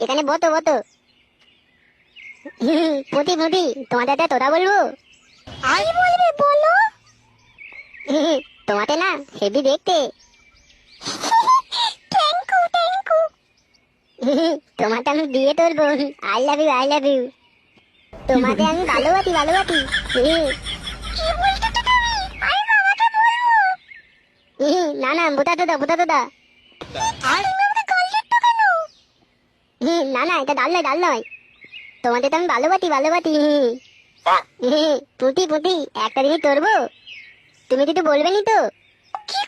এখানে বতো বতো। পুঁতি পুঁতি, তোমাদের একটা তোরা বলবো। আই বলবে, বলো। তোমাকে না হেভি দেখতে। Thank you thank you. তোমাকে আমি বিয়ে করবো। I love you I love you. তোমাকে আমি ভালোবাসি ভালোবাসি। কি বলছো তুমি? আমি বাবাকে বলবো। না না, বুঝাতে দাও বুঝাতে দাও। আর তুমি আমাকে কল করতে কেন? না না, এটা ডাল নয় ডাল নয়। তোমাকে তো আমি ভালোবাসি ভালোবাসি। পুঁতি পুঁতি, একটা জিনিস করবো, তুমি কিছু বলবে নি তো? কি